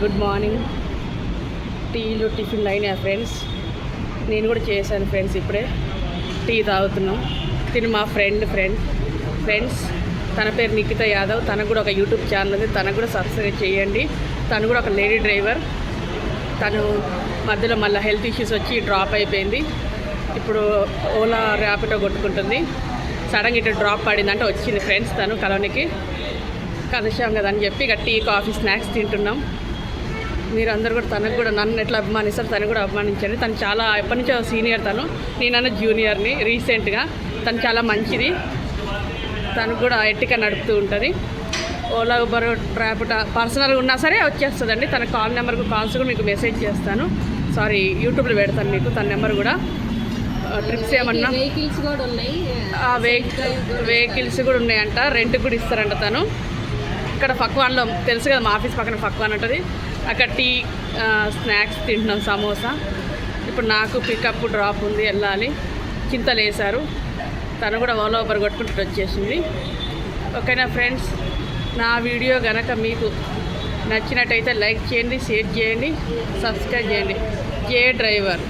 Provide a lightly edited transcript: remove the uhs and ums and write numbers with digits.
Good morning. టీలు టిఫిన్లు అయినాయి ఫ్రెండ్స్. నేను కూడా చేశాను ఫ్రెండ్స్. ఇప్పుడే టీ తాగుతున్నాం. తిని మా ఫ్రెండ్స్ తన పేరు నిఖిత యాదవ్. తనకు కూడా ఒక యూట్యూబ్ ఛానల్ ఉంది, తనకు కూడా సబ్స్క్రైబ్ చేయండి. తను కూడా ఒక లేడీ డ్రైవర్. తను మధ్యలో మళ్ళీ హెల్త్ ఇష్యూస్ వచ్చి డ్రాప్ అయిపోయింది. ఇప్పుడు ఓలా ర్యాపిడో కొట్టుకుంటుంది. సడన్గా ఇటు డ్రాప్ పడిందంటే వచ్చింది ఫ్రెండ్స్. తను కలోనికి కలిసాం కదా అని చెప్పి ఇక టీ కాఫీ స్నాక్స్ తింటున్నాం. మీరందరూ కూడా తనకు కూడా నన్ను ఎట్లా అభిమానిస్తారు తను కూడా అభిమానించండి. తను చాలా ఎప్పటి నుంచో సీనియర్, నేనన్నా జూనియర్ని రీసెంట్గా. తను చాలా మంచిది. తను కూడా ఎట్టిగా నడుపుతూ ఉంటుంది. ఓలా ఉబర్ ర్యాపిడో పర్సనల్గా ఉన్నా సరే వచ్చేస్తుందండి. తన కాల్ నెంబర్కు కాల్స్ కూడా మీకు మెసేజ్ చేస్తాను. యూట్యూబ్లో పెడతాను మీకు తన నెంబర్ కూడా. ట్రిప్స్ ఏమన్నా వెహికల్స్ కూడా ఉన్నాయి, వెహికల్స్ కూడా ఉన్నాయంట. రెంట్కి కూడా ఇస్తారంట. తను ఇక్కడ ఫక్వాన్లో తెలుసు కదా, మా ఆఫీస్ పక్కన ఫక్వాన్ ఉంటుంది. అక్కడ టీ స్నాక్స్ తింటున్నాం, సమోసా. ఇప్పుడు నాకు పికప్ డ్రాప్ ఉంది, వెళ్ళాలి. చింతలు వేశారు. తను కూడా ఓలా ఉబర్ కొట్టుకుంటూ వచ్చేసింది. ఓకేనా ఫ్రెండ్స్, నా వీడియో కనుక మీకు నచ్చినట్టయితే లైక్ చేయండి, షేర్ చేయండి, సబ్స్క్రైబ్ చేయండి. జే డ్రైవర్.